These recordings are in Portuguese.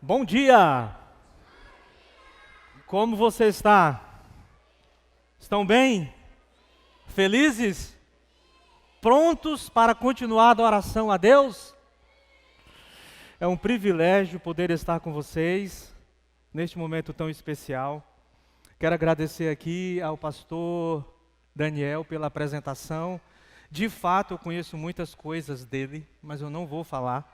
Bom dia! Como você está? Estão bem? Felizes? Prontos para continuar a adoração a Deus? É um privilégio poder estar com vocês neste momento tão especial. Quero agradecer aqui ao pastor Daniel pela apresentação. De fato, eu conheço muitas coisas dele, mas eu não vou falar.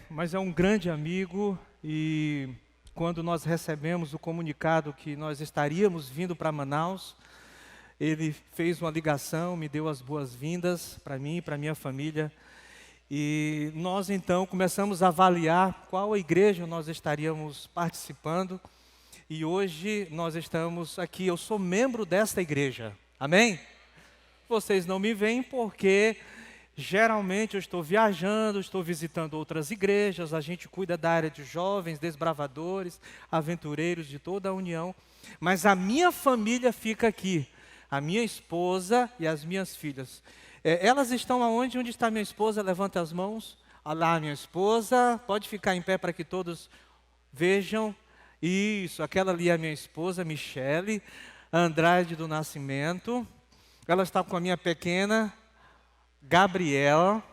Mas é um grande amigo e quando nós recebemos o comunicado que nós estaríamos vindo para Manaus, ele fez uma ligação, me deu as boas-vindas para mim e para minha família. E nós então começamos a avaliar qual igreja nós estaríamos participando. E hoje nós estamos aqui, eu sou membro desta igreja, amém? Vocês não me veem porque geralmente eu estou viajando, estou visitando outras igrejas, a gente cuida da área de jovens, desbravadores, aventureiros de toda a União, mas a minha família fica aqui, a minha esposa e as minhas filhas. Elas estão aonde? Onde está minha esposa? Levanta as mãos. Olha lá, minha esposa, pode ficar em pé para que todos vejam. Isso, aquela ali é a minha esposa, Michele Andrade do Nascimento. Ela está com a minha pequena Gabriela,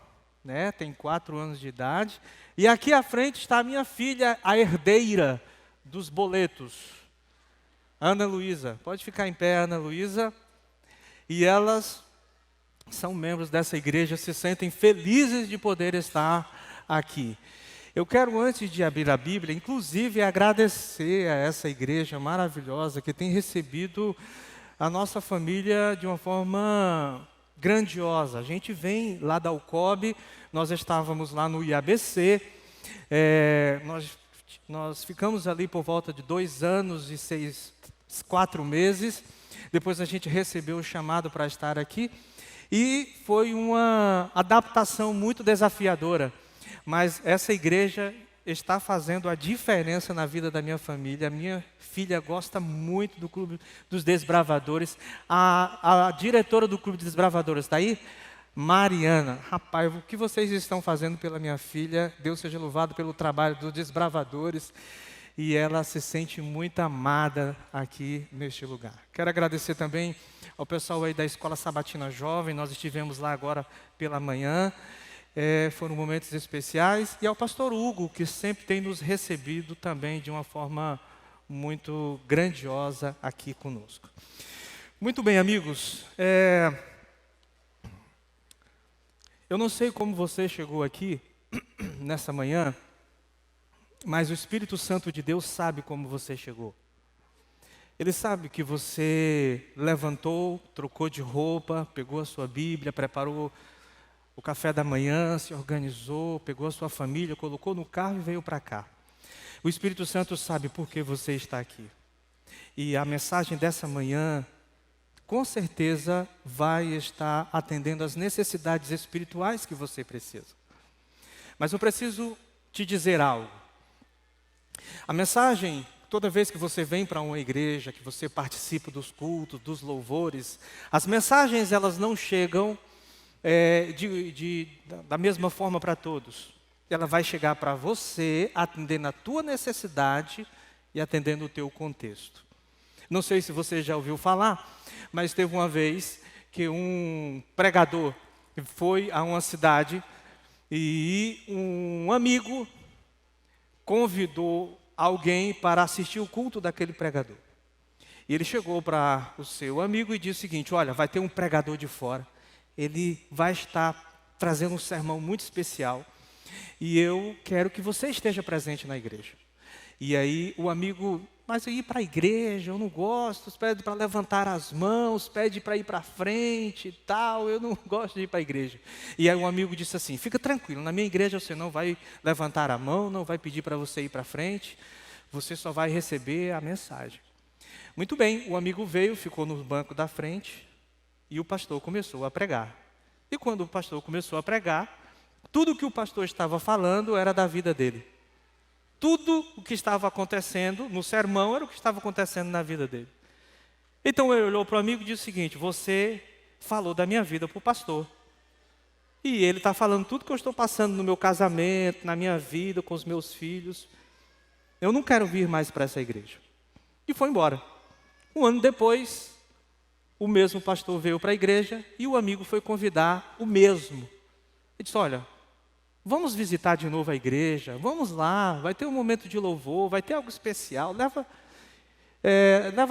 né, tem 4 anos de idade. E aqui à frente está a minha filha, a herdeira dos boletos, Ana Luísa. Pode ficar em pé, Ana Luísa. E elas são membros dessa igreja, se sentem felizes de poder estar aqui. Eu quero, antes de abrir a Bíblia, inclusive agradecer a essa igreja maravilhosa que tem recebido a nossa família de uma forma grandiosa. A gente vem lá da UCOB, nós estávamos lá no IABC, nós ficamos ali por volta de 2 anos e 4 meses, depois a gente recebeu o chamado para estar aqui, e foi uma adaptação muito desafiadora, mas essa igreja está fazendo a diferença na vida da minha família. A minha filha gosta muito do Clube dos Desbravadores. A diretora do Clube dos Desbravadores está aí? Mariana. Rapaz, o que vocês estão fazendo pela minha filha? Deus seja louvado pelo trabalho dos Desbravadores. E ela se sente muito amada aqui neste lugar. Quero agradecer também ao pessoal aí da Escola Sabatina Jovem. Nós estivemos lá agora pela manhã. Foram momentos especiais, e ao pastor Hugo, que sempre tem nos recebido também de uma forma muito grandiosa aqui conosco. Muito bem, amigos, eu não sei como você chegou aqui nessa manhã, mas o Espírito Santo de Deus sabe como você chegou. Ele sabe que você levantou, trocou de roupa, pegou a sua Bíblia, preparou o café da manhã, se organizou, pegou a sua família, colocou no carro e veio para cá. O Espírito Santo sabe por que você está aqui. E a mensagem dessa manhã, com certeza, vai estar atendendo às necessidades espirituais que você precisa. Mas eu preciso te dizer algo. A mensagem, toda vez que você vem para uma igreja, que você participa dos cultos, dos louvores, as mensagens elas não chegam da mesma forma para todos. Ela vai chegar para você, atendendo a tua necessidade e atendendo o teu contexto. Não sei se você já ouviu falar, mas teve uma vez que um pregador foi a uma cidade e um amigo convidou alguém para assistir o culto daquele pregador. E ele chegou para o seu amigo e disse o seguinte: olha, vai ter um pregador de fora. Ele vai estar trazendo um sermão muito especial e eu quero que você esteja presente na igreja. E aí o amigo, mas eu ir para a igreja, eu não gosto, pede para levantar as mãos, pede para ir para frente e tal, eu não gosto de ir para a igreja. E aí o amigo disse assim: fica tranquilo, na minha igreja você não vai levantar a mão, não vai pedir para você ir para frente, você só vai receber a mensagem. Muito bem, o amigo veio, ficou no banco da frente, e o pastor começou a pregar. E quando o pastor começou a pregar, tudo que o pastor estava falando era da vida dele. Tudo o que estava acontecendo no sermão era o que estava acontecendo na vida dele. Então ele olhou para o amigo e disse o seguinte: você falou da minha vida para o pastor. E ele está falando tudo que eu estou passando no meu casamento, na minha vida, com os meus filhos. Eu não quero vir mais para essa igreja. E foi embora. Um ano depois, o mesmo pastor veio para a igreja e o amigo foi convidar o mesmo. Ele disse, olha, vamos visitar de novo a igreja, vamos lá, vai ter um momento de louvor, vai ter algo especial, leva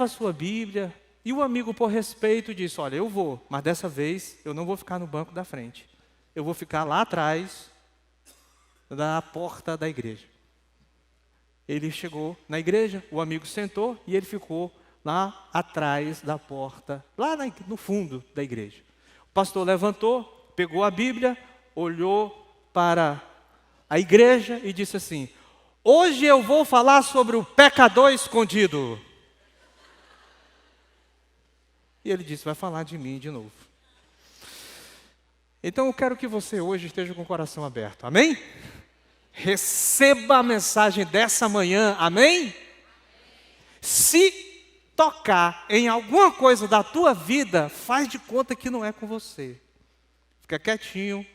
a sua Bíblia. E o amigo, por respeito, disse, olha, eu vou, mas dessa vez eu não vou ficar no banco da frente. Eu vou ficar lá atrás da porta da igreja. Ele chegou na igreja, o amigo sentou e ele ficou lá atrás da porta, lá no fundo da igreja. O pastor levantou, pegou a Bíblia, olhou para a igreja e disse assim, hoje eu vou falar sobre o pecador escondido. E ele disse, vai falar de mim de novo. Então eu quero que você hoje esteja com o coração aberto, amém? Receba a mensagem dessa manhã, amém? Se tocar em alguma coisa da tua vida, faz de conta que não é com você. Fica quietinho,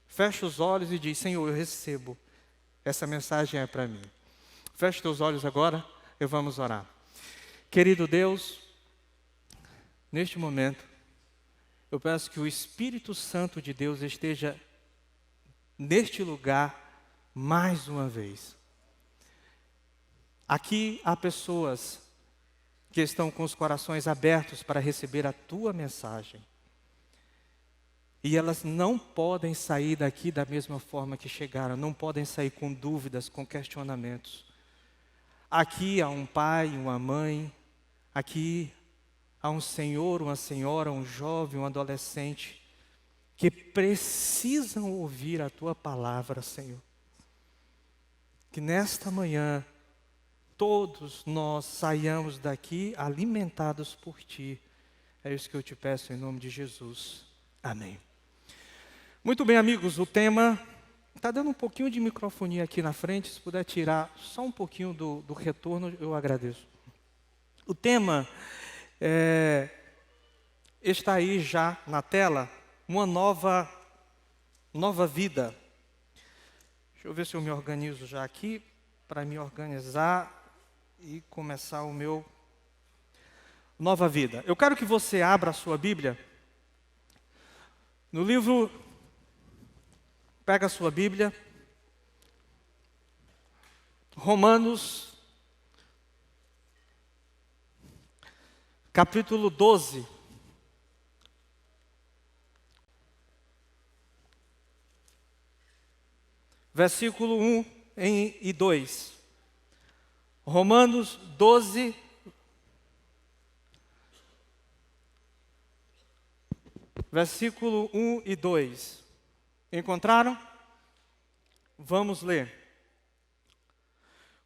fecha os olhos e diz, Senhor, eu recebo. Essa mensagem é para mim. Feche teus olhos agora e vamos orar. Querido Deus, neste momento, eu peço que o Espírito Santo de Deus esteja neste lugar mais uma vez. Aqui há pessoas que estão com os corações abertos para receber a tua mensagem. E elas não podem sair daqui da mesma forma que chegaram, não podem sair com dúvidas, com questionamentos. Aqui há um pai, uma mãe, aqui há um senhor, uma senhora, um jovem, um adolescente, que precisam ouvir a tua palavra, Senhor. Que nesta manhã, todos nós saiamos daqui alimentados por Ti. É isso que eu te peço em nome de Jesus. Amém. Muito bem, amigos, o tema... Está dando um pouquinho de microfonia aqui na frente, se puder tirar só um pouquinho do retorno, eu agradeço. O tema está aí já na tela, uma nova vida. Deixa eu ver se eu me organizo já aqui, para me organizar e começar o meu nova vida. Eu quero que você abra a sua Bíblia no livro, pega a sua Bíblia, Romanos, capítulo 12. Versículo 1 e 2. Romanos 12, versículo 1 e 2. Encontraram? Vamos ler.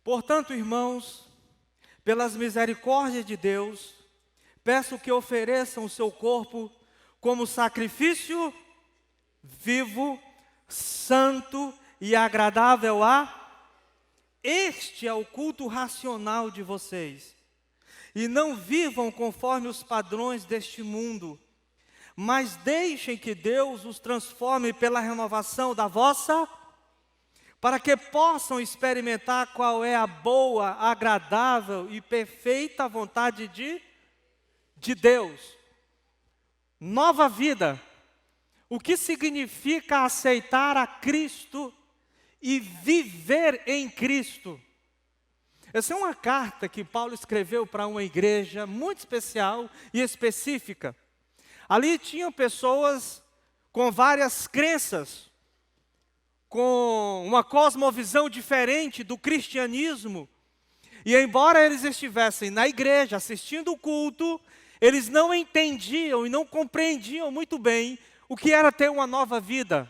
Portanto, irmãos, pelas misericórdias de Deus, peço que ofereçam o seu corpo como sacrifício vivo, santo e agradável a... Este é o culto racional de vocês. E não vivam conforme os padrões deste mundo, mas deixem que Deus os transforme pela renovação da vossa, para que possam experimentar qual é a boa, agradável e perfeita vontade de Deus. Nova vida. O que significa aceitar a Cristo e viver em Cristo? Essa é uma carta que Paulo escreveu para uma igreja muito especial e específica. Ali tinham pessoas com várias crenças, com uma cosmovisão diferente do cristianismo. E embora eles estivessem na igreja assistindo o culto, eles não entendiam e não compreendiam muito bem o que era ter uma nova vida,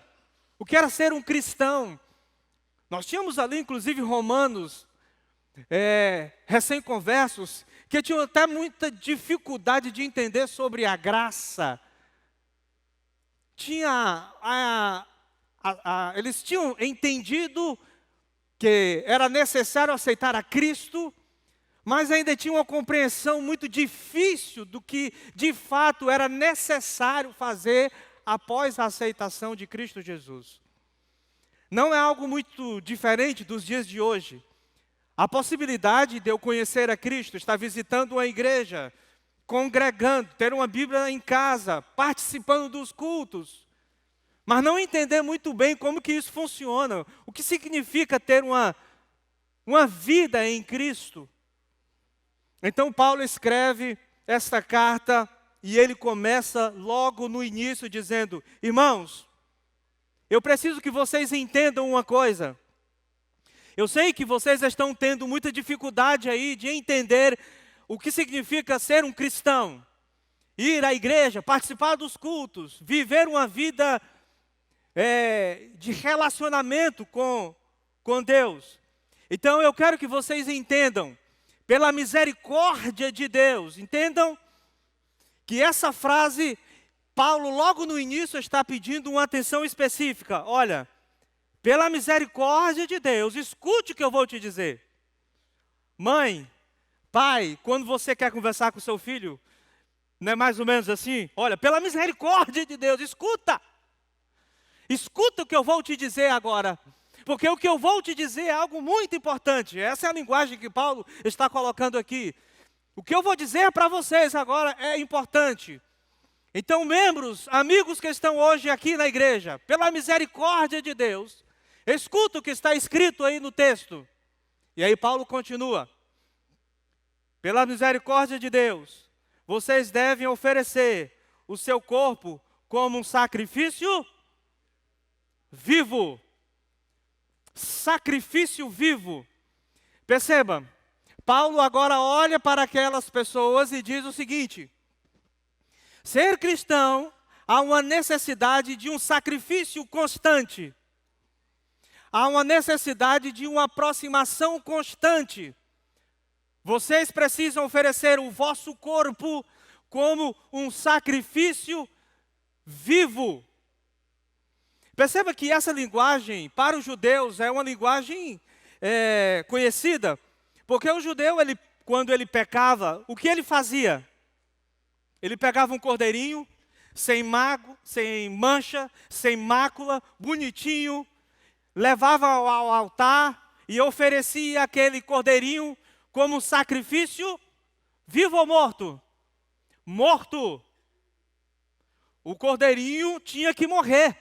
o que era ser um cristão. Nós tínhamos ali, inclusive, romanos, recém-conversos, que tinham até muita dificuldade de entender sobre a graça. Eles tinham entendido que era necessário aceitar a Cristo, mas ainda tinham uma compreensão muito difícil do que, de fato, era necessário fazer após a aceitação de Cristo Jesus. Não é algo muito diferente dos dias de hoje. A possibilidade de eu conhecer a Cristo, estar visitando uma igreja, congregando, ter uma Bíblia em casa, participando dos cultos, mas não entender muito bem como que isso funciona, o que significa ter uma vida em Cristo. Então Paulo escreve esta carta e ele começa logo no início dizendo: irmãos, eu preciso que vocês entendam uma coisa. Eu sei que vocês estão tendo muita dificuldade aí de entender o que significa ser um cristão. Ir à igreja, participar dos cultos, viver uma vida de relacionamento com Deus. Então eu quero que vocês entendam, pela misericórdia de Deus, entendam que essa frase, Paulo logo no início está pedindo uma atenção específica. Olha, pela misericórdia de Deus, escute o que eu vou te dizer. Mãe, pai, quando você quer conversar com seu filho, não é mais ou menos assim? Olha, pela misericórdia de Deus, escuta. Escuta o que eu vou te dizer agora. Porque o que eu vou te dizer é algo muito importante. Essa é a linguagem que Paulo está colocando aqui. O que eu vou dizer para vocês agora é importante. Então, membros, amigos que estão hoje aqui na igreja, pela misericórdia de Deus, escuta o que está escrito aí no texto. E aí Paulo continua. Pela misericórdia de Deus, vocês devem oferecer o seu corpo como um sacrifício vivo. Sacrifício vivo. Perceba, Paulo agora olha para aquelas pessoas e diz o seguinte: ser cristão há uma necessidade de um sacrifício constante. Há uma necessidade de uma aproximação constante. Vocês precisam oferecer o vosso corpo como um sacrifício vivo. Perceba que essa linguagem, para os judeus, é uma linguagem conhecida. Porque o judeu, quando ele pecava, o que ele fazia? Ele pegava um cordeirinho, sem mancha, sem mácula, bonitinho, levava ao altar e oferecia aquele cordeirinho como um sacrifício vivo ou morto? Morto. O cordeirinho tinha que morrer.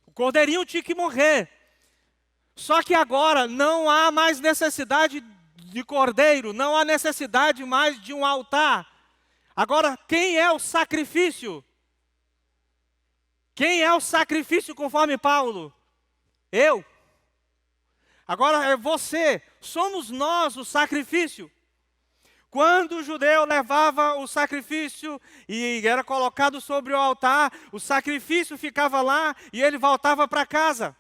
O cordeirinho tinha que morrer. Só que agora não há mais necessidade de cordeiro, não há necessidade mais de um altar. Agora, quem é o sacrifício? Quem é o sacrifício conforme Paulo? Eu. Agora é você, somos nós o sacrifício. Quando o judeu levava o sacrifício e era colocado sobre o altar, o sacrifício ficava lá e ele voltava para casa.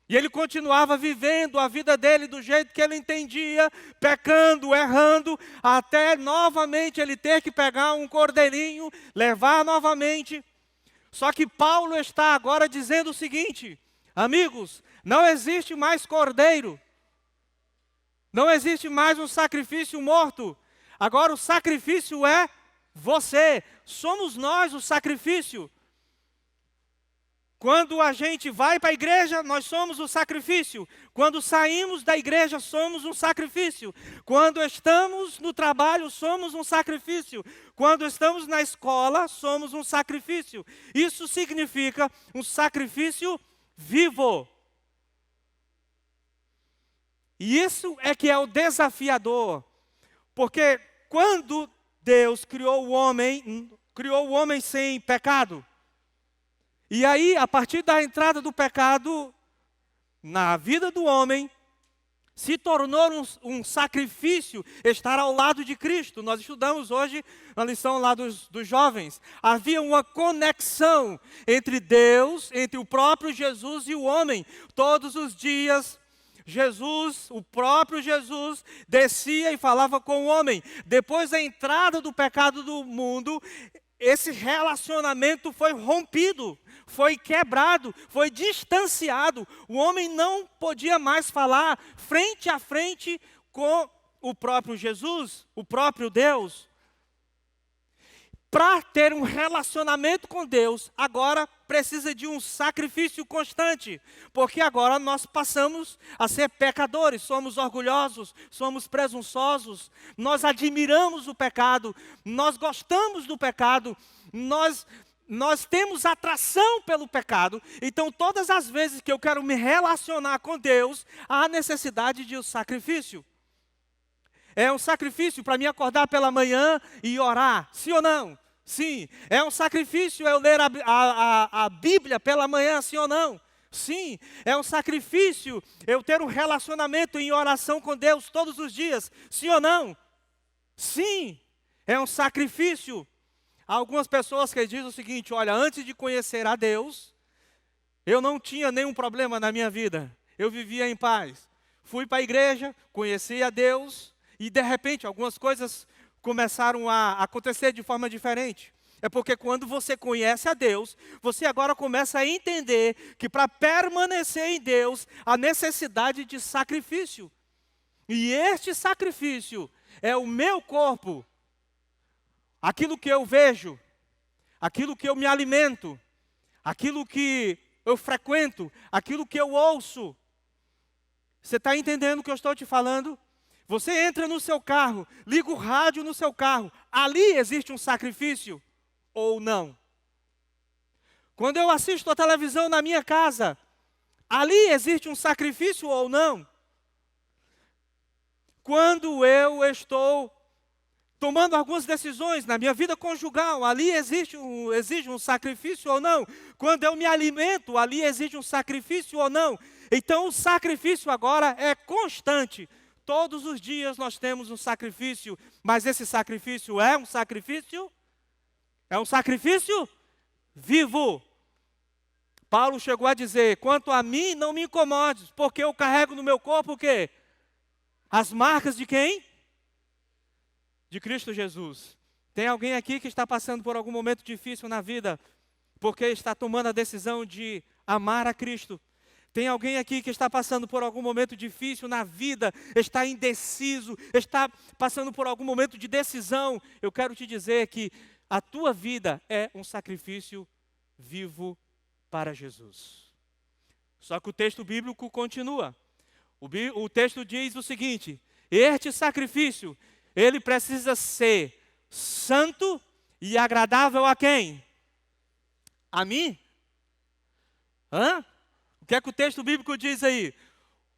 E ele continuava vivendo a vida dele do jeito que ele entendia, pecando, errando, até novamente ele ter que pegar um cordeirinho, levar novamente. Só que Paulo está agora dizendo o seguinte: amigos, não existe mais cordeiro. Não existe mais um sacrifício morto. Agora o sacrifício é você. Somos nós o sacrifício. Quando a gente vai para a igreja, nós somos o sacrifício. Quando saímos da igreja, somos um sacrifício. Quando estamos no trabalho, somos um sacrifício. Quando estamos na escola, somos um sacrifício. Isso significa um sacrifício vivo. E isso é que é o desafiador. Porque quando Deus criou o homem sem pecado. E aí, a partir da entrada do pecado na vida do homem, se tornou um sacrifício estar ao lado de Cristo. Nós estudamos hoje na lição lá dos jovens. Havia uma conexão entre Deus, entre o próprio Jesus e o homem. Todos os dias, Jesus, o próprio Jesus, descia e falava com o homem. Depois da entrada do pecado do mundo, esse relacionamento foi rompido, foi quebrado, foi distanciado. O homem não podia mais falar frente a frente com o próprio Jesus, o próprio Deus. para ter um relacionamento com Deus, agora precisa de um sacrifício constante, porque agora nós passamos a ser pecadores, somos orgulhosos, somos presunçosos, nós admiramos o pecado, nós gostamos do pecado, nós temos atração pelo pecado. Então todas as vezes que eu quero me relacionar com Deus, há necessidade de um sacrifício. É um sacrifício para mim acordar pela manhã e orar, sim ou não? Sim. É um sacrifício eu ler a Bíblia pela manhã, sim ou não? Sim. É um sacrifício eu ter um relacionamento em oração com Deus todos os dias, sim ou não? Sim. É um sacrifício. Há algumas pessoas que dizem o seguinte: olha, antes de conhecer a Deus, eu não tinha nenhum problema na minha vida, eu vivia em paz. Fui para a igreja, conheci a Deus, e de repente algumas coisas começaram a acontecer de forma diferente. É porque quando você conhece a Deus, você agora começa a entender que para permanecer em Deus, há necessidade de sacrifício. E este sacrifício é o meu corpo, aquilo que eu vejo, aquilo que eu me alimento, aquilo que eu frequento, aquilo que eu ouço. Você está entendendo o que eu estou te falando? Você entra no seu carro, liga o rádio no seu carro, ali existe um sacrifício ou não? Quando eu assisto a televisão na minha casa, ali existe um sacrifício ou não? Quando eu estou tomando algumas decisões na minha vida conjugal, ali exige um sacrifício ou não? Quando eu me alimento, ali exige um sacrifício ou não? Então o sacrifício agora é constante. Todos os dias nós temos um sacrifício, mas esse sacrifício é um sacrifício? É um sacrifício vivo. Paulo chegou a dizer: quanto a mim, não me incomodes, porque eu carrego no meu corpo o quê? As marcas de quem? De Cristo Jesus. Tem alguém aqui que está passando por algum momento difícil na vida, porque está tomando a decisão de amar a Cristo? Tem alguém aqui que está passando por algum momento difícil na vida, está indeciso, está passando por algum momento de decisão? Eu quero te dizer que a tua vida é um sacrifício vivo para Jesus. Só que o texto bíblico continua. O texto diz o seguinte: este sacrifício, ele precisa ser santo e agradável a quem? A mim? Hã? O que é que o texto bíblico diz aí?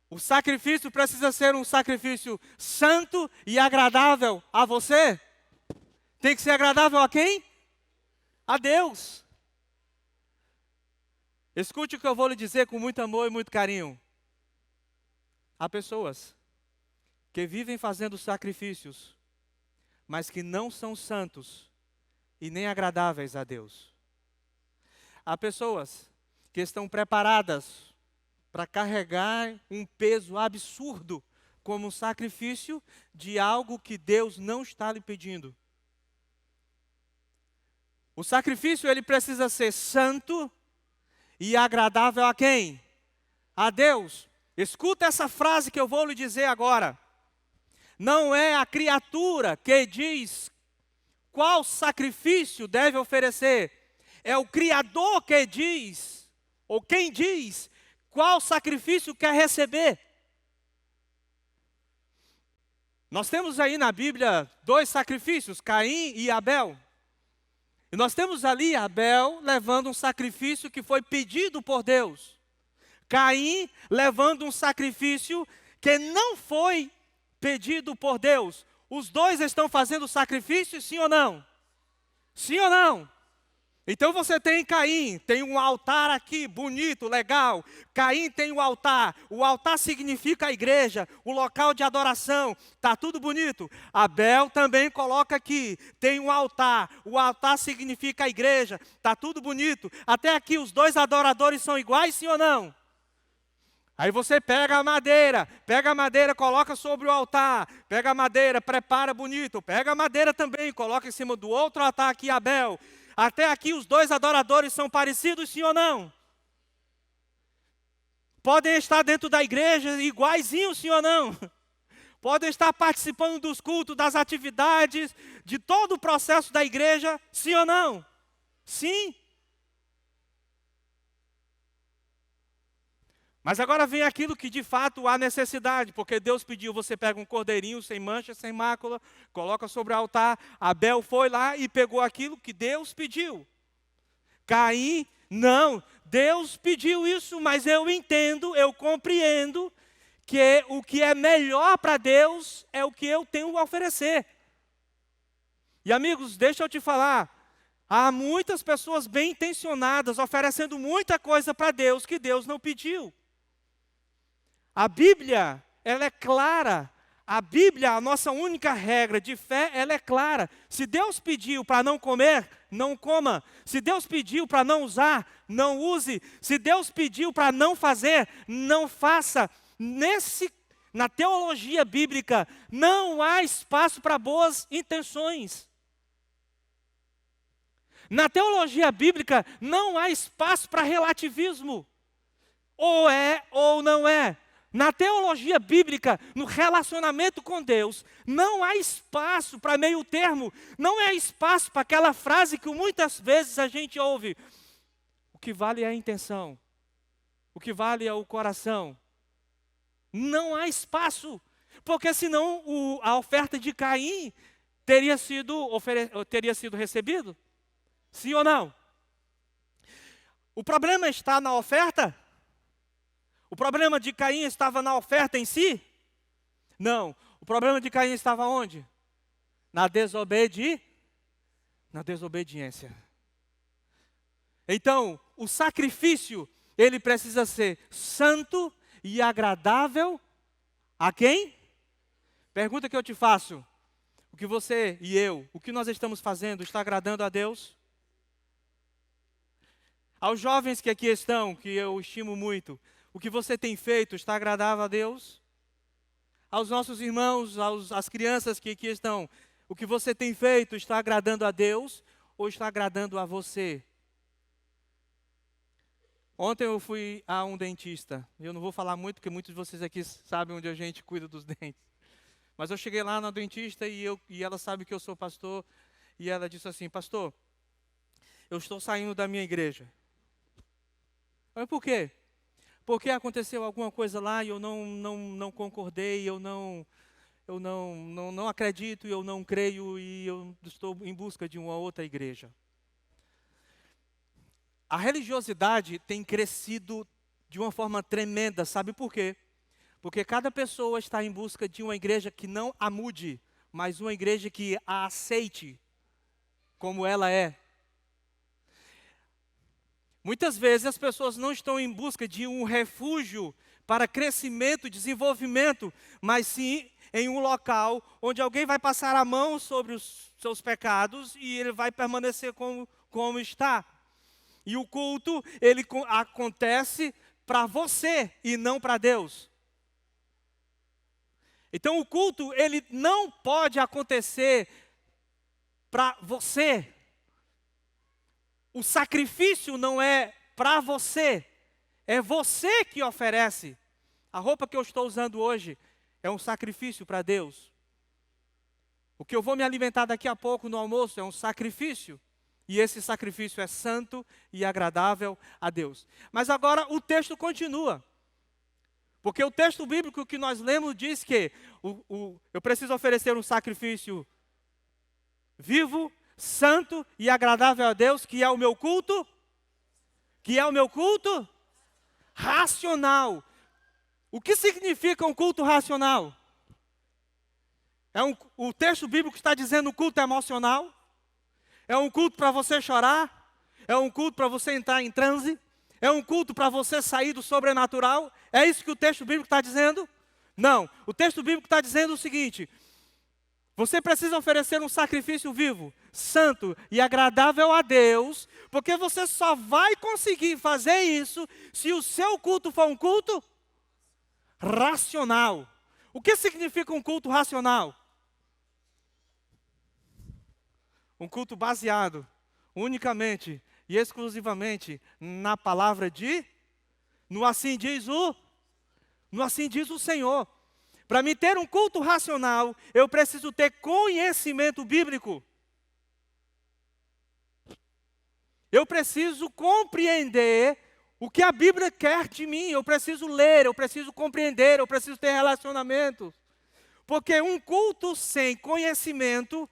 O sacrifício precisa ser um sacrifício santo e agradável a você? Tem que ser agradável a quem? A Deus. Escute o que eu vou lhe dizer com muito amor e muito carinho. Há pessoas que vivem fazendo sacrifícios, mas que não são santos e nem agradáveis a Deus. Há pessoas que estão preparadas para carregar um peso absurdo como um sacrifício de algo que Deus não está lhe pedindo. O sacrifício, ele precisa ser santo e agradável a quem? A Deus. Escuta essa frase que eu vou lhe dizer agora. Não é a criatura que diz qual sacrifício deve oferecer. É o Criador que diz, ou quem diz, qual sacrifício quer receber. Nós temos aí na Bíblia 2 sacrifícios, Caim e Abel. E nós temos ali Abel levando um sacrifício que foi pedido por Deus. Caim levando um sacrifício que não foi pedido por Deus. Os dois estão fazendo sacrifício, sim ou não? Sim ou não? Então você tem Caim, tem um altar aqui, bonito, legal. Caim tem o altar significa a igreja, o local de adoração, está tudo bonito. Abel também coloca aqui, tem um altar, o altar significa a igreja, está tudo bonito. Até aqui os dois adoradores são iguais, sim ou não? Aí você pega a madeira, coloca sobre o altar, pega a madeira, prepara bonito, pega a madeira também, coloca em cima do outro altar aqui, Abel. Até aqui os dois adoradores são parecidos, sim ou não? Podem estar dentro da igreja iguaizinhos, sim ou não? podem estar participando dos cultos, das atividades, de todo o processo da igreja, sim ou não? Sim. Mas agora vem aquilo que de fato há necessidade, porque Deus pediu, você pega um cordeirinho sem mancha, sem mácula, coloca sobre o altar. Abel foi lá e pegou aquilo que Deus pediu. Caim, não, Deus pediu isso, mas eu entendo, eu compreendo que o que é melhor para Deus é o que eu tenho a oferecer. E amigos, deixa eu te falar, há muitas pessoas bem intencionadas oferecendo muita coisa para Deus que Deus não pediu. A Bíblia, ela é clara. A Bíblia, a nossa única regra de fé, ela é clara. Se Deus pediu para não comer, não coma. Se Deus pediu para não usar, não use. Se Deus pediu para não fazer, não faça. Na teologia bíblica, não há espaço para boas intenções. Na teologia bíblica, não há espaço para relativismo. Ou é ou não é. Na teologia bíblica, no relacionamento com Deus, não há espaço para meio termo, não há espaço para aquela frase que muitas vezes a gente ouve. O que vale é a intenção, o que vale é o coração. Não há espaço, porque senão a oferta de Caim teria sido recebido? Sim ou não? O problema está na oferta? O problema de Caim estava na oferta em si? Não. O problema de Caim estava onde? Na desobediência. Então, o sacrifício, ele precisa ser santo e agradável a quem? Pergunta que eu te faço. O que você e eu, o que nós estamos fazendo, está agradando a Deus? Aos jovens que aqui estão, que eu estimo muito, o que você tem feito está agradável a Deus? Aos nossos irmãos, às crianças que aqui estão, o que você tem feito está agradando a Deus ou está agradando a você? Ontem eu fui a um dentista. Eu não vou falar muito, porque muitos de vocês aqui sabem onde a gente cuida dos dentes. Mas eu cheguei lá na dentista e ela sabe que eu sou pastor. E ela disse assim, pastor, eu estou saindo da minha igreja. Mas por quê? Porque aconteceu alguma coisa lá e eu não concordei, eu não acredito, eu não creio e eu estou em busca de uma outra igreja. A religiosidade tem crescido de uma forma tremenda, sabe por quê? Porque cada pessoa está em busca de uma igreja que não a mude, mas uma igreja que a aceite como ela é. Muitas vezes as pessoas não estão em busca de um refúgio para crescimento, desenvolvimento, mas sim em um local onde alguém vai passar a mão sobre os seus pecados e ele vai permanecer como está. E o culto, ele acontece para você e não para Deus. Então o culto, ele não pode acontecer para você. O sacrifício não é para você, é você que oferece. A roupa que eu estou usando hoje é um sacrifício para Deus. O que eu vou me alimentar daqui a pouco no almoço é um sacrifício. E esse sacrifício é santo e agradável a Deus. Mas agora o texto continua. Porque o texto bíblico que nós lemos diz que eu preciso oferecer um sacrifício vivo, santo e agradável a Deus, que é o meu culto. Que é o meu culto racional. O que significa um culto racional? O texto bíblico está dizendo culto emocional. É um culto para você chorar. É um culto para você entrar em transe. É um culto para você sair do sobrenatural. É isso que o texto bíblico está dizendo? Não. O texto bíblico está dizendo o seguinte: você precisa oferecer um sacrifício vivo, santo e agradável a Deus, porque você só vai conseguir fazer isso se o seu culto for um culto racional. O que significa um culto racional? Um culto baseado unicamente e exclusivamente na palavra no assim diz o Senhor. Para me ter um culto racional, eu preciso ter conhecimento bíblico. Eu preciso compreender o que a Bíblia quer de mim. Eu preciso ler, eu preciso compreender, eu preciso ter relacionamento. Porque um culto sem conhecimento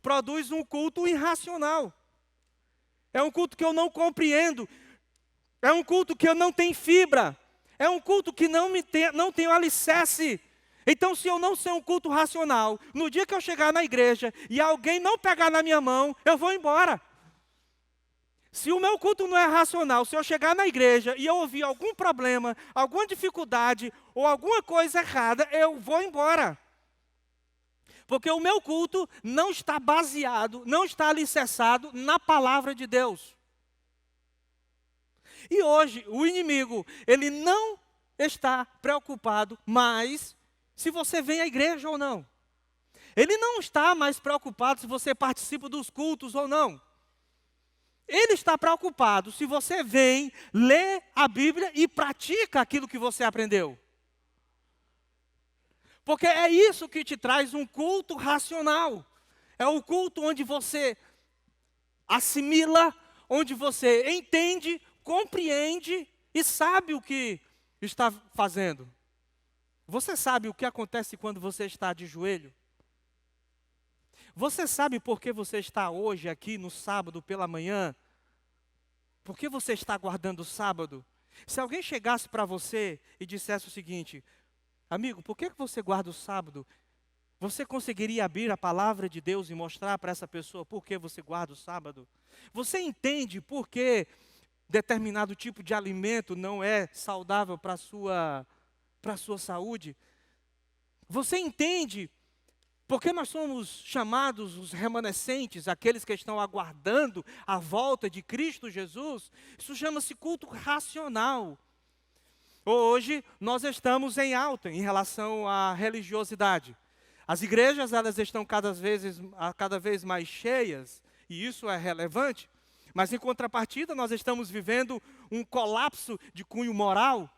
produz um culto irracional. É um culto que eu não compreendo. É um culto que eu não tenho fibra. É um culto que não tem alicerce. Então, se eu não ser um culto racional, no dia que eu chegar na igreja e alguém não pegar na minha mão, eu vou embora. Se o meu culto não é racional, se eu chegar na igreja e eu ouvir algum problema, alguma dificuldade ou alguma coisa errada, eu vou embora. Porque o meu culto não está baseado, não está alicerçado na palavra de Deus. E hoje, o inimigo, ele não está preocupado mais se você vem à igreja ou não. Ele não está mais preocupado se você participa dos cultos ou não. Ele está preocupado se você vem, lê a Bíblia e pratica aquilo que você aprendeu. Porque é isso que te traz um culto racional. É o culto onde você assimila, onde você entende, compreende e sabe o que está fazendo. Você sabe o que acontece quando você está de joelho? Você sabe por que você está hoje aqui no sábado pela manhã? Por que você está guardando o sábado? Se alguém chegasse para você e dissesse o seguinte: amigo, por que você guarda o sábado? Você conseguiria abrir a palavra de Deus e mostrar para essa pessoa por que você guarda o sábado? Você entende por que determinado tipo de alimento não é saudável para a sua saúde? Você entende porque nós somos chamados os remanescentes, aqueles que estão aguardando a volta de Cristo Jesus? Isso chama-se culto racional. Hoje nós estamos em alta em relação à religiosidade. As igrejas elas estão cada vez mais cheias, e isso é relevante, mas em contrapartida nós estamos vivendo um colapso de cunho moral.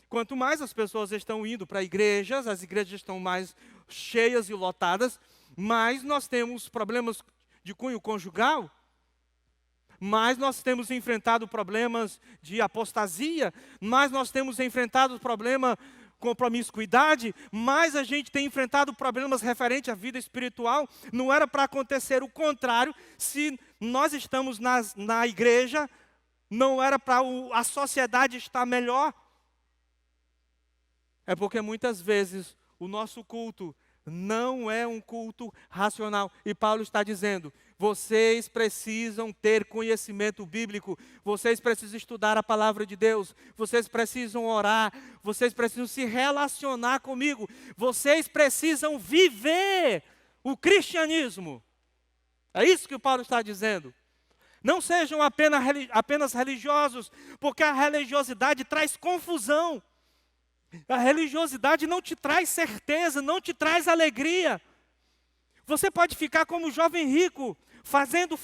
Quanto mais as pessoas estão indo para igrejas, as igrejas estão mais cheias e lotadas, mais nós temos problemas de cunho conjugal, mais nós temos enfrentado problemas de apostasia, mais nós temos enfrentado problema com promiscuidade, mais a gente tem enfrentado problemas referentes à vida espiritual. Não era para acontecer o contrário, se nós estamos na igreja, não era para a sociedade estar melhor. É porque muitas vezes o nosso culto não é um culto racional. E Paulo está dizendo, vocês precisam ter conhecimento bíblico, vocês precisam estudar a palavra de Deus, vocês precisam orar, vocês precisam se relacionar comigo, vocês precisam viver o cristianismo. É isso que Paulo está dizendo. Não sejam apenas religiosos, porque a religiosidade traz confusão. A religiosidade não te traz certeza, não te traz alegria. Você pode ficar como o jovem rico, fazendo,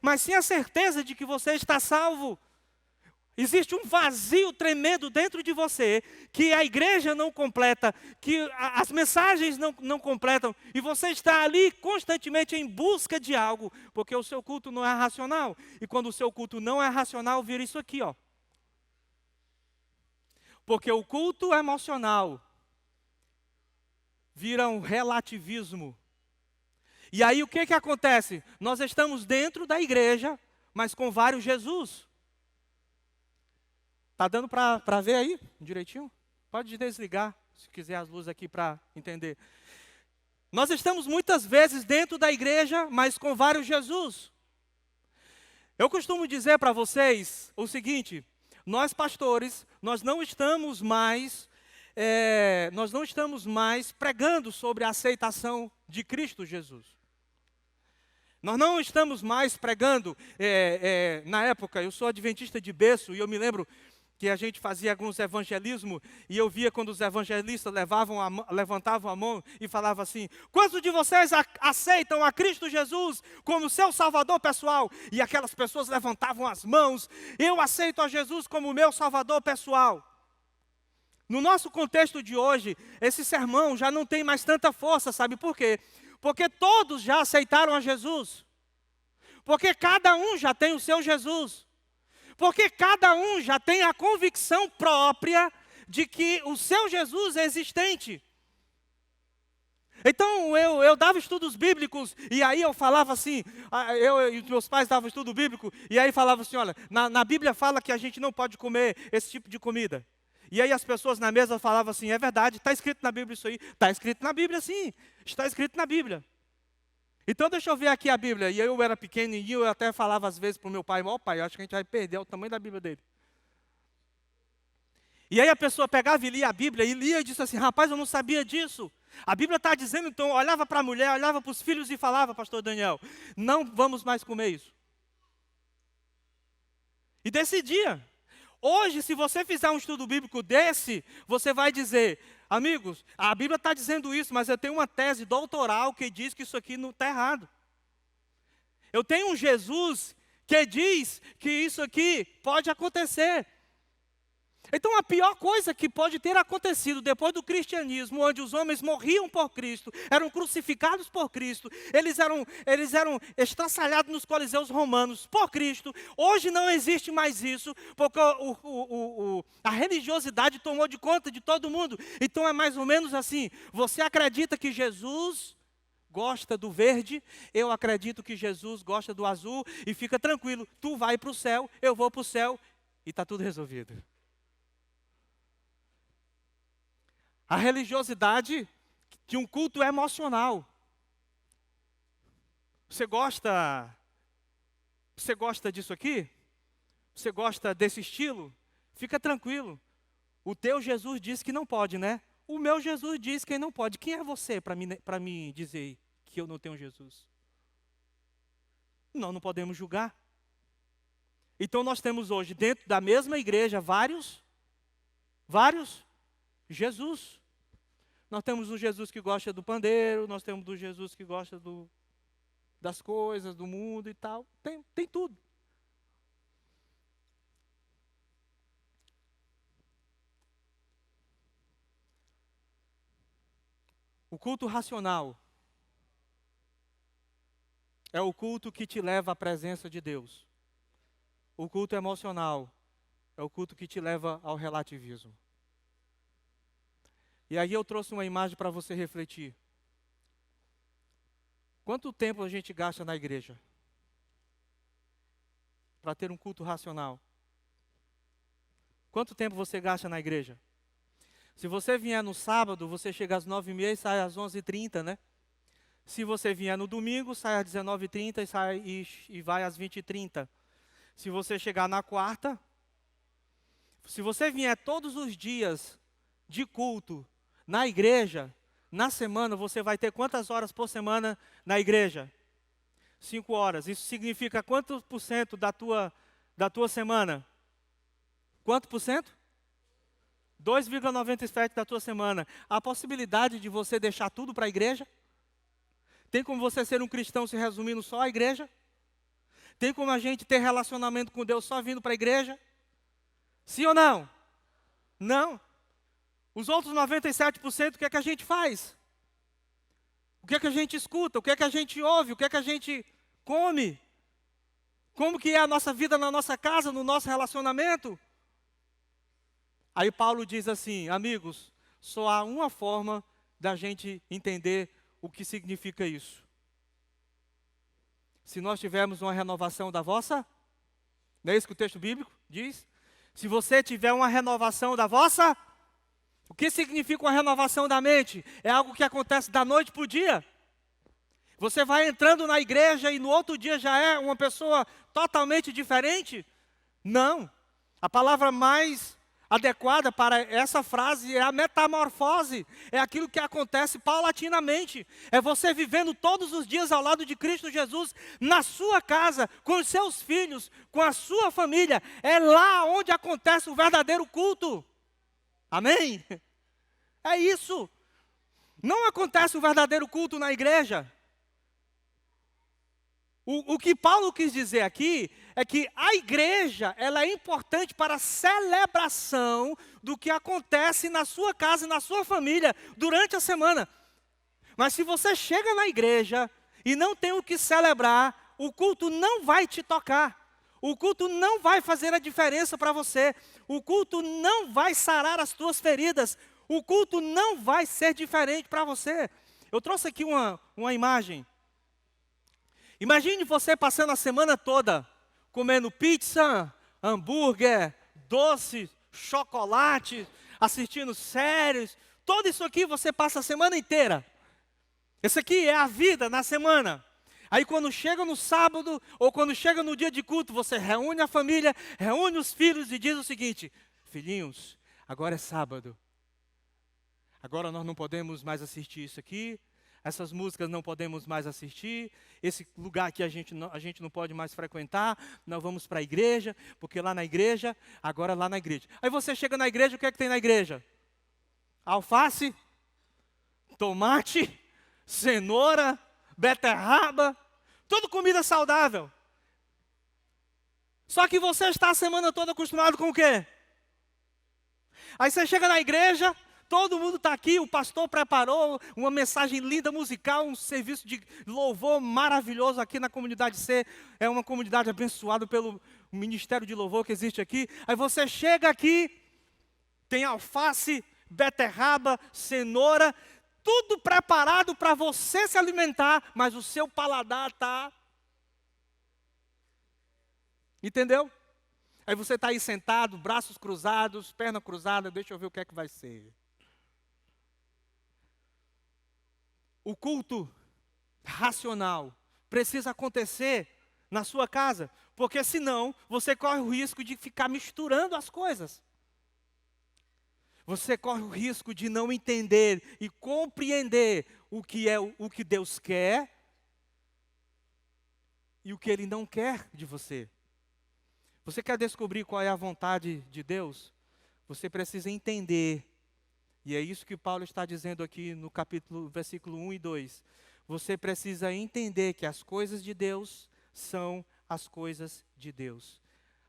mas sem a certeza de que você está salvo. Existe um vazio tremendo dentro de você, que a igreja não completa, que as mensagens não completam, e você está ali constantemente em busca de algo, porque o seu culto não é racional. E quando o seu culto não é racional, vira isso aqui, ó. Porque o culto emocional vira um relativismo. E aí o que acontece? Nós estamos dentro da igreja, mas com vários Jesus. Está dando para ver aí direitinho? Pode desligar, se quiser as luzes aqui para entender. Nós estamos muitas vezes dentro da igreja, mas com vários Jesus. Eu costumo dizer para vocês o seguinte: nós pastores, nós não estamos mais pregando sobre a aceitação de Cristo Jesus. Nós não estamos mais pregando, na época, eu sou adventista de berço, e eu me lembro que a gente fazia alguns evangelismos, e eu via quando os evangelistas levantavam a mão e falavam assim: quantos de vocês aceitam a Cristo Jesus como seu salvador pessoal? E aquelas pessoas levantavam as mãos: eu aceito a Jesus como meu salvador pessoal. No nosso contexto de hoje, esse sermão já não tem mais tanta força, sabe por quê? Porque todos já aceitaram a Jesus. Porque cada um já tem o seu Jesus. Porque cada um já tem a convicção própria de que o seu Jesus é existente. Então eu dava estudos bíblicos e aí eu falava assim, eu e os meus pais davam estudo bíblico e aí falava assim, olha, na Bíblia fala que a gente não pode comer esse tipo de comida. E aí as pessoas na mesa falavam assim, é verdade, está escrito na Bíblia isso aí. Está escrito na Bíblia sim, está escrito na Bíblia. Então deixa eu ver aqui a Bíblia. E eu era pequenininho, eu até falava às vezes para o meu pai, ó pai, acho que a gente vai perder o tamanho da Bíblia dele. E aí a pessoa pegava e lia a Bíblia e lia e disse assim, rapaz, eu não sabia disso. A Bíblia está dizendo, então, olhava para a mulher, olhava para os filhos e falava, pastor Daniel, não vamos mais comer isso. E decidia. Hoje, se você fizer um estudo bíblico desse, você vai dizer, amigos, a Bíblia está dizendo isso, mas eu tenho uma tese doutoral que diz que isso aqui não está errado. Eu tenho um Jesus que diz que isso aqui pode acontecer. Então a pior coisa que pode ter acontecido depois do cristianismo, onde os homens morriam por Cristo, eram crucificados por Cristo, eles eram estraçalhados nos coliseus romanos por Cristo. Hoje não existe mais isso, porque a religiosidade tomou de conta de todo mundo. Então é mais ou menos assim, você acredita que Jesus gosta do verde, eu acredito que Jesus gosta do azul, e fica tranquilo, tu vai para o céu, eu vou para o céu, e está tudo resolvido. A religiosidade de um culto emocional. Você gosta disso aqui? Você gosta desse estilo? Fica tranquilo. O teu Jesus diz que não pode, né? O meu Jesus diz que não pode. Quem é você para me dizer que eu não tenho Jesus? Nós não podemos julgar. Então nós temos hoje, dentro da mesma igreja, vários Jesus. Nós temos um Jesus que gosta do pandeiro, nós temos um Jesus que gosta das coisas, do mundo e tal. Tem tudo. O culto racional é o culto que te leva à presença de Deus. O culto emocional é o culto que te leva ao relativismo. E aí eu trouxe uma imagem para você refletir. Quanto tempo a gente gasta na igreja para ter um culto racional? Quanto tempo você gasta na igreja? Se você vier no sábado, você chega às 9h30 e sai às 11h30, né? Se você vier no domingo, sai às 19h30 e vai às 20h30. Se você chegar na quarta, se você vier todos os dias de culto na igreja, na semana, você vai ter quantas horas por semana na igreja? 5 horas. Isso significa quantos por cento da tua semana? Quanto por cento? 2,97 da tua semana. A possibilidade de você deixar tudo para a igreja? Tem como você ser um cristão se resumindo só à igreja? Tem como a gente ter relacionamento com Deus só vindo para a igreja? Sim ou não? Não. Os outros 97%, o que é que a gente faz? O que é que a gente escuta? O que é que a gente ouve? O que é que a gente come? Como que é a nossa vida na nossa casa, no nosso relacionamento? Aí Paulo diz assim, amigos, só há uma forma da gente entender o que significa isso. Se nós tivermos uma renovação da vossa, não é isso que o texto bíblico diz? Se você tiver uma renovação da vossa, o que significa uma renovação da mente? É algo que acontece da noite para o dia. Você vai entrando na igreja e no outro dia já é uma pessoa totalmente diferente? Não. A palavra mais adequada para essa frase é a metamorfose. É aquilo que acontece paulatinamente. É você vivendo todos os dias ao lado de Cristo Jesus, na sua casa, com os seus filhos, com a sua família. É lá onde acontece o verdadeiro culto. Amém? É isso. Não acontece o verdadeiro culto na igreja. O que Paulo quis dizer aqui é que a igreja, ela é importante para a celebração do que acontece na sua casa e na sua família durante a semana. Mas se você chega na igreja e não tem o que celebrar, o culto não vai te tocar. O culto não vai fazer a diferença para você. O culto não vai sarar as tuas feridas. O culto não vai ser diferente para você. Eu trouxe aqui uma imagem. Imagine você passando a semana toda comendo pizza, hambúrguer, doce, chocolate, assistindo séries. Tudo isso aqui você passa a semana inteira. Isso aqui é a vida na semana. Aí quando chega no sábado, ou quando chega no dia de culto, você reúne a família, reúne os filhos e diz o seguinte: filhinhos, agora é sábado. Agora nós não podemos mais assistir isso aqui. Essas músicas não podemos mais assistir. Esse lugar aqui a gente não pode mais frequentar. Nós vamos para a igreja, porque lá na igreja, agora lá na igreja. Aí você chega na igreja, o que é que tem na igreja? Alface, tomate, cenoura, beterraba, tudo comida saudável. Só que você está a semana toda acostumado com o quê? Aí você chega na igreja, todo mundo está aqui, o pastor preparou uma mensagem linda, musical, um serviço de louvor maravilhoso aqui na comunidade C. É uma comunidade abençoada pelo ministério de louvor que existe aqui. Aí você chega aqui, tem alface, beterraba, cenoura, tudo preparado para você se alimentar, mas o seu paladar está... Entendeu? Aí você está aí sentado, braços cruzados, perna cruzada, deixa eu ver o que é que vai ser. O culto racional precisa acontecer na sua casa, porque senão você corre o risco de ficar misturando as coisas. Você corre o risco de não entender e compreender o que é o que Deus quer e o que Ele não quer de você. Você quer descobrir qual é a vontade de Deus? Você precisa entender. E é isso que Paulo está dizendo aqui no versículo 1 e 2. Você precisa entender que as coisas de Deus são as coisas de Deus.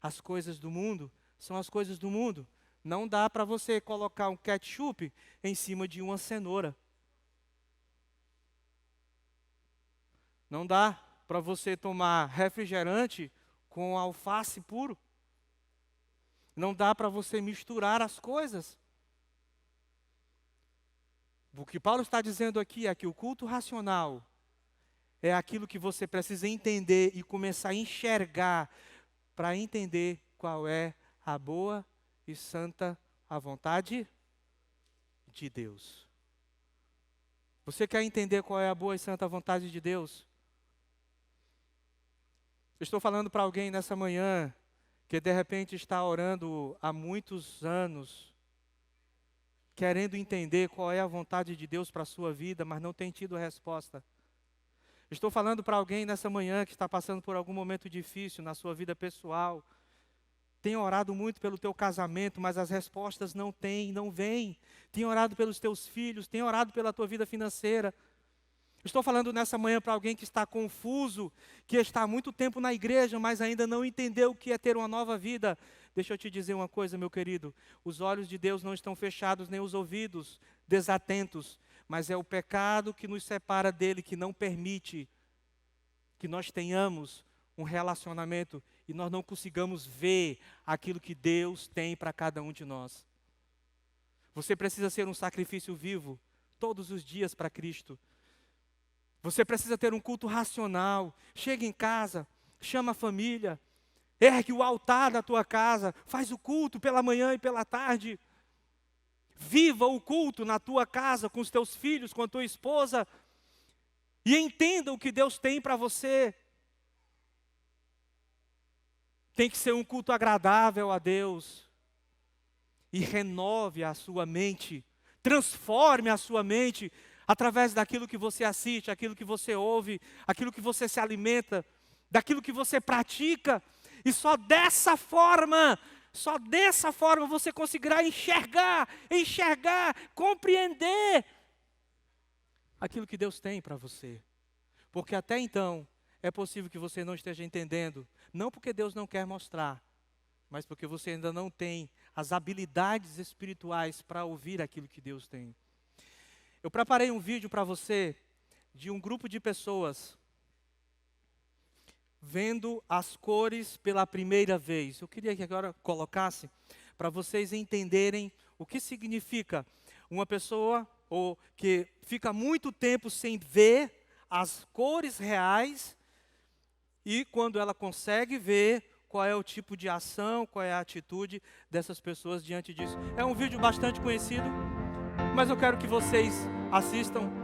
As coisas do mundo são as coisas do mundo. Não dá para você colocar um ketchup em cima de uma cenoura. Não dá para você tomar refrigerante com alface puro. Não dá para você misturar as coisas. O que Paulo está dizendo aqui é que o culto racional é aquilo que você precisa entender e começar a enxergar para entender qual é a boa e santa a vontade de Deus. Você quer entender qual é a boa e santa vontade de Deus? Eu estou falando para alguém nessa manhã que de repente está orando há muitos anos, querendo entender qual é a vontade de Deus para a sua vida, mas não tem tido resposta. Estou falando para alguém nessa manhã que está passando por algum momento difícil na sua vida pessoal. Tem orado muito pelo teu casamento, mas as respostas não vêm. Tem orado pelos teus filhos, tem orado pela tua vida financeira. Estou falando nessa manhã para alguém que está confuso, que está há muito tempo na igreja, mas ainda não entendeu o que é ter uma nova vida. Deixa eu te dizer uma coisa, meu querido. Os olhos de Deus não estão fechados, nem os ouvidos desatentos. Mas é o pecado que nos separa dele, que não permite que nós tenhamos um relacionamento e nós não consigamos ver aquilo que Deus tem para cada um de nós. Você precisa ser um sacrifício vivo, todos os dias para Cristo. Você precisa ter um culto racional. Chega em casa, chama a família, ergue o altar da tua casa, faz o culto pela manhã e pela tarde. Viva o culto na tua casa, com os teus filhos, com a tua esposa, e entenda o que Deus tem para você. Tem que ser um culto agradável a Deus. E renove a sua mente, transforme a sua mente, através daquilo que você assiste, aquilo que você ouve, aquilo que você se alimenta, daquilo que você pratica. E só dessa forma você conseguirá enxergar, compreender aquilo que Deus tem para você. Porque até então, é possível que você não esteja entendendo, Não porque Deus não quer mostrar, mas porque você ainda não tem as habilidades espirituais para ouvir aquilo que Deus tem. Eu preparei um vídeo para você de um grupo de pessoas vendo as cores pela primeira vez. Eu queria que agora colocasse para vocês entenderem o que significa uma pessoa ou que fica muito tempo sem ver as cores reais e quando ela consegue ver, qual é o tipo de ação, qual é a atitude dessas pessoas diante disso. É um vídeo bastante conhecido, mas eu quero que vocês assistam.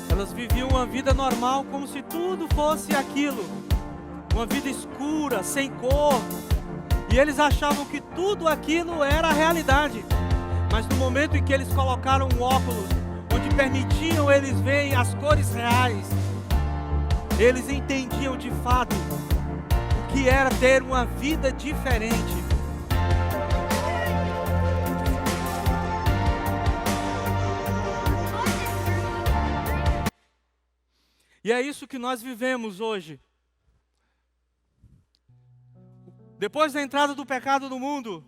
Elas viviam uma vida normal, como se tudo fosse aquilo. Uma vida escura, sem cor. E eles achavam que tudo aquilo era a realidade. Mas no momento em que eles colocaram um óculos, onde permitiam eles verem as cores reais, eles entendiam de fato o que era ter uma vida diferente. E é isso que nós vivemos hoje. Depois da entrada do pecado no mundo,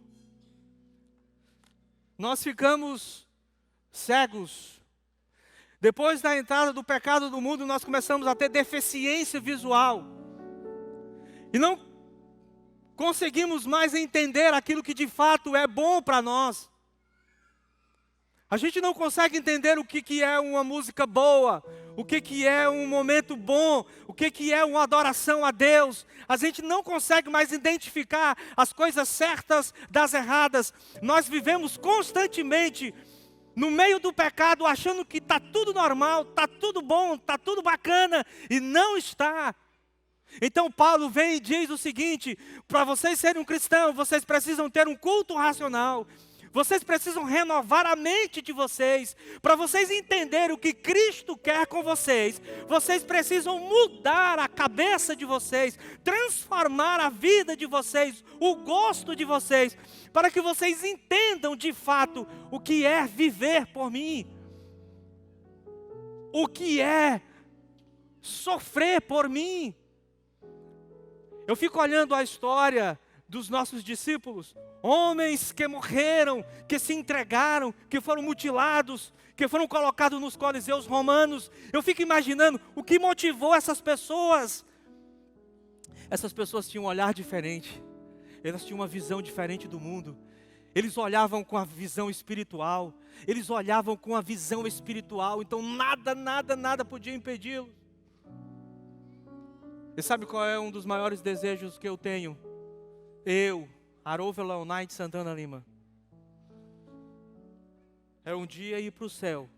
nós ficamos cegos. Depois da entrada do pecado no mundo, nós começamos a ter deficiência visual. E não conseguimos mais entender aquilo que de fato é bom para nós. A gente não consegue entender o que é uma música boa, o que é um momento bom, o que é uma adoração a Deus. A gente não consegue mais identificar as coisas certas das erradas. Nós vivemos constantemente no meio do pecado, achando que está tudo normal, está tudo bom, está tudo bacana, e não está. Então Paulo vem e diz o seguinte: para vocês serem um cristão, vocês precisam ter um culto racional. Vocês precisam renovar a mente de vocês. Para vocês entenderem o que Cristo quer com vocês, vocês precisam mudar a cabeça de vocês, transformar a vida de vocês, o gosto de vocês, para que vocês entendam de fato o que é viver por mim, o que é sofrer por mim. Eu fico olhando a história dos nossos discípulos, homens que morreram, que se entregaram, que foram mutilados, que foram colocados nos coliseus romanos. Eu fico imaginando o que motivou essas pessoas. Essas pessoas tinham um olhar diferente, elas tinham uma visão diferente do mundo. Eles olhavam com a visão espiritual, então nada podia impedi-los. E sabe qual é um dos maiores desejos que eu tenho? Haroldo Leonide Santana Lima, é um dia ir para o céu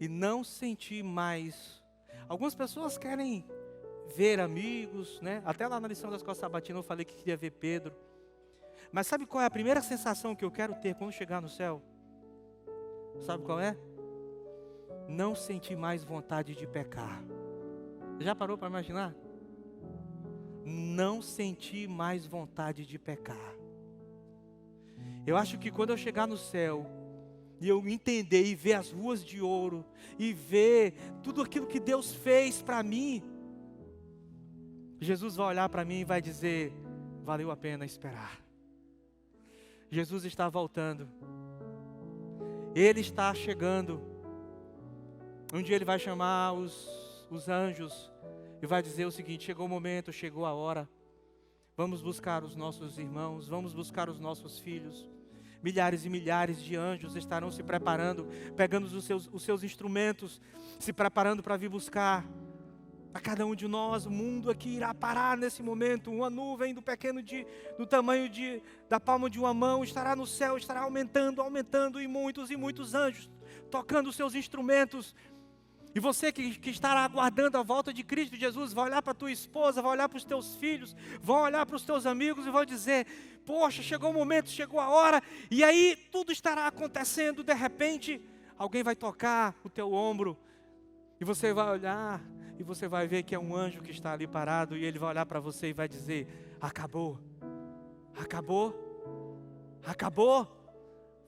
e não sentir mais. Algumas pessoas querem ver amigos, né? Até lá na lição da escola sabatina eu falei que queria ver Pedro. Mas sabe qual é a primeira sensação que eu quero ter quando chegar no céu? Sabe qual é? Não sentir mais vontade de pecar. Já parou para imaginar? Não sentir mais vontade de pecar. Eu acho que quando eu chegar no céu e eu entender e ver as ruas de ouro e ver tudo aquilo que Deus fez para mim, Jesus vai olhar para mim e vai dizer: valeu a pena esperar. Jesus está voltando. Ele está chegando. Um dia Ele vai chamar os anjos e vai dizer o seguinte: chegou o momento, chegou a hora. Vamos buscar os nossos irmãos, vamos buscar os nossos filhos. Milhares e milhares de anjos estarão se preparando, pegando os seus instrumentos, se preparando para vir buscar a cada um de nós. O mundo aqui irá parar nesse momento. Uma nuvem do tamanho da palma de uma mão estará no céu, estará aumentando, e muitos anjos tocando os seus instrumentos. E você que estará aguardando a volta de Cristo Jesus, vai olhar para a tua esposa, vai olhar para os teus filhos, vai olhar para os teus amigos e vai dizer: poxa, chegou o momento, chegou a hora. E aí tudo estará acontecendo. De repente, alguém vai tocar o teu ombro, e você vai olhar, e você vai ver que é um anjo que está ali parado, e ele vai olhar para você e vai dizer: acabou, acabou, acabou,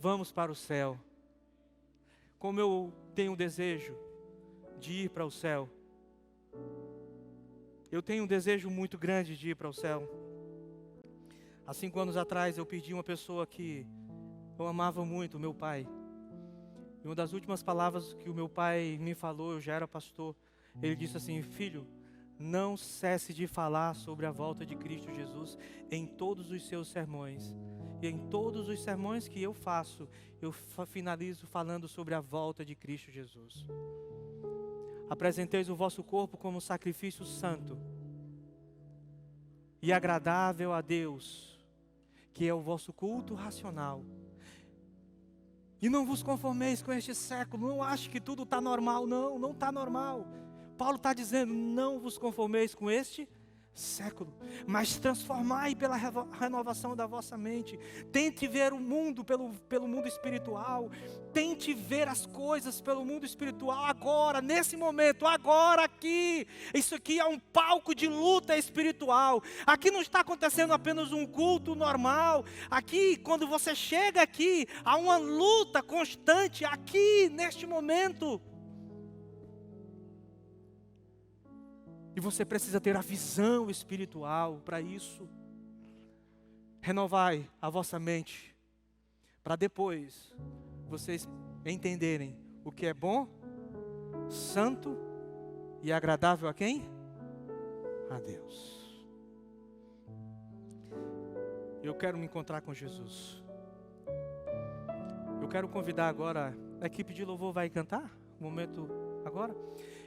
vamos para o céu. Como eu tenho um desejo de ir para o céu. Eu tenho um desejo muito grande de ir para o céu. Há 5 anos atrás eu perdi uma pessoa que eu amava muito, meu pai. E uma das últimas palavras que o meu pai me falou, eu já era pastor, ele disse assim: filho, não cesse de falar sobre a volta de Cristo Jesus em todos os seus sermões. E em todos os sermões que eu faço, eu finalizo falando sobre a volta de Cristo Jesus. Apresenteis o vosso corpo como sacrifício santo e agradável a Deus, que é o vosso culto racional. E não vos conformeis com este século. Não ache que tudo está normal. Não está normal. Paulo está dizendo: não vos conformeis com este século, mas transformai pela renovação da vossa mente. Tente ver o mundo pelo mundo espiritual. Tente ver as coisas pelo mundo espiritual agora, nesse momento, agora aqui. Isso aqui é um palco de luta espiritual. Aqui não está acontecendo apenas um culto normal. Aqui, quando você chega aqui, há uma luta constante aqui, neste momento. E você precisa ter a visão espiritual para isso. Renovai a vossa mente, para depois vocês entenderem o que é bom, santo e agradável a quem? A Deus. Eu quero me encontrar com Jesus. Eu quero convidar agora, a equipe de louvor vai cantar, um momento agora.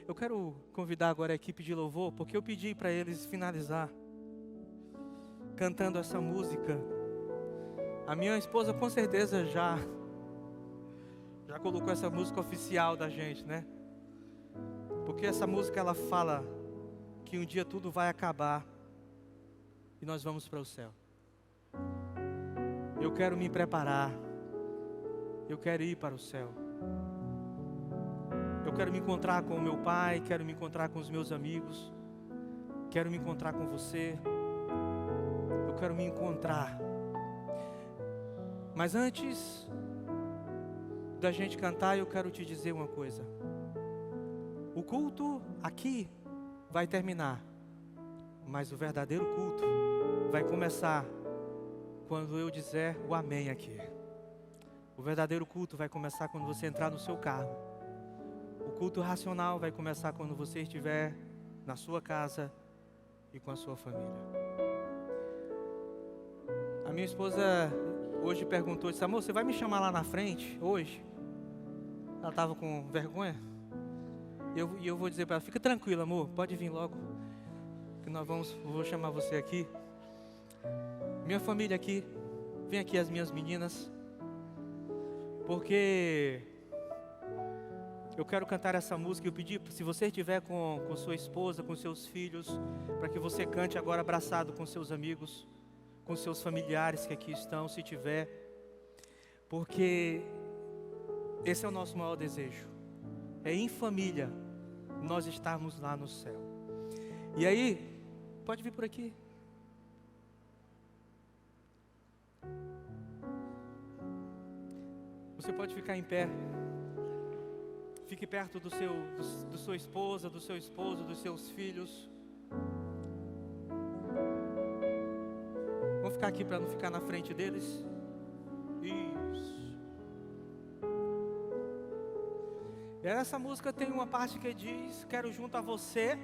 Eu quero convidar agora a equipe de louvor, porque eu pedi para eles finalizar cantando essa música. A minha esposa com certeza já colocou essa música oficial da gente, né? Porque essa música ela fala que um dia tudo vai acabar e nós vamos para o céu. Eu quero me preparar. Eu quero ir para o céu. Eu quero me encontrar com o meu pai, quero me encontrar com os meus amigos, quero me encontrar com você. Eu quero me encontrar. Mas antes da gente cantar, eu quero te dizer uma coisa. O culto aqui vai terminar, mas o verdadeiro culto vai começar quando eu dizer o amém aqui. O verdadeiro culto vai começar quando você entrar no seu carro. O culto racional vai começar quando você estiver na sua casa e com a sua família. A minha esposa hoje perguntou, disse: amor, você vai me chamar lá na frente hoje? Ela estava com vergonha. E eu vou dizer para ela: fica tranquila, amor, pode vir logo, que vou chamar você aqui. Minha família aqui, vem aqui as minhas meninas, porque eu quero cantar essa música. Eu pedi, se você estiver com sua esposa, com seus filhos, para que você cante agora abraçado com seus amigos, com seus familiares que aqui estão, se tiver. Porque esse é o nosso maior desejo. É em família nós estarmos lá no céu. E aí, pode vir por aqui. Você pode ficar em pé. Fique perto da sua esposa, do seu esposo, dos seus filhos. Vamos ficar aqui para não ficar na frente deles. Isso. E essa música tem uma parte que diz: quero junto a você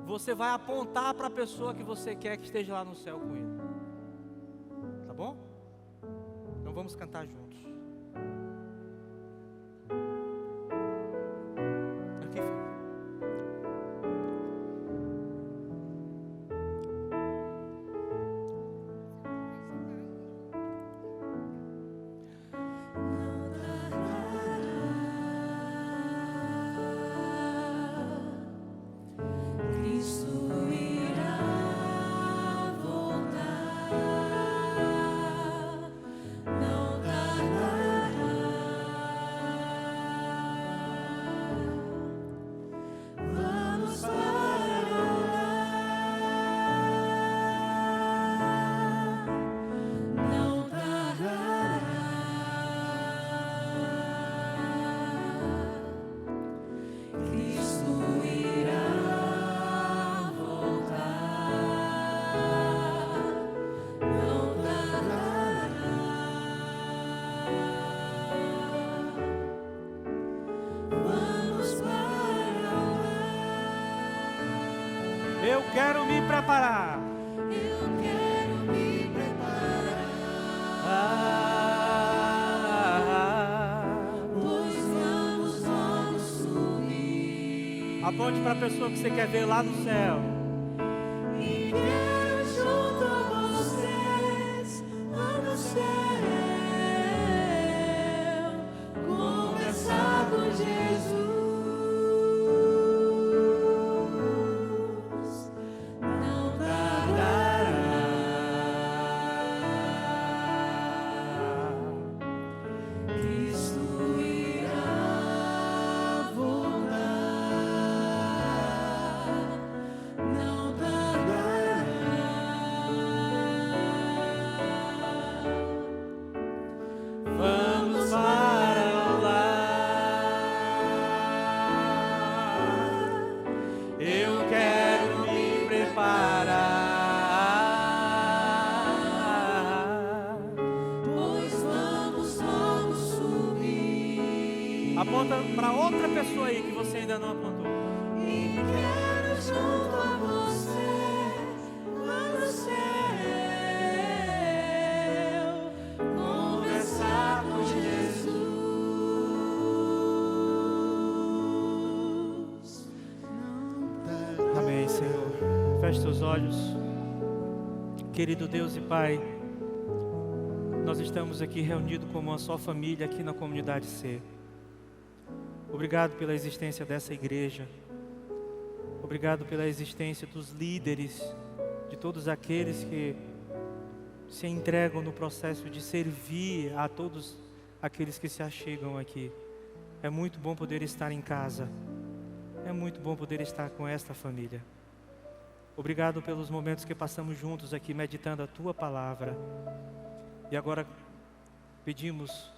você vai apontar para a pessoa que você quer que esteja lá no céu com ele. Tá bom? Então vamos cantar juntos. Aqui. Eu quero me preparar. Eu quero me preparar. Pois vamos subir. Aponte para a pessoa que você quer ver lá no céu. E quero junto a vocês lá no céu conversar com Jesus. Aponta para outra pessoa aí que você ainda não apontou. E quero junto a você lá no céu conversar com Jesus. Amém, Senhor. Feche seus olhos. Querido Deus e Pai, nós estamos aqui reunidos como uma só família aqui na comunidade C. Obrigado pela existência dessa igreja. Obrigado pela existência dos líderes, de todos aqueles que se entregam no processo de servir a todos aqueles que se achegam aqui. É muito bom poder estar em casa. É muito bom poder estar com esta família. Obrigado pelos momentos que passamos juntos aqui meditando a Tua palavra. E agora pedimos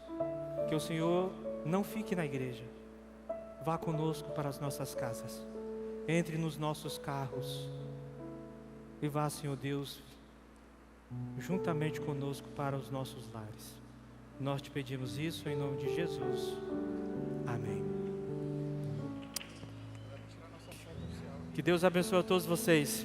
que o Senhor não fique na igreja. Vá conosco para as nossas casas. Entre nos nossos carros. E vá, Senhor Deus, juntamente conosco para os nossos lares. Nós te pedimos isso em nome de Jesus. Amém. Que Deus abençoe a todos vocês.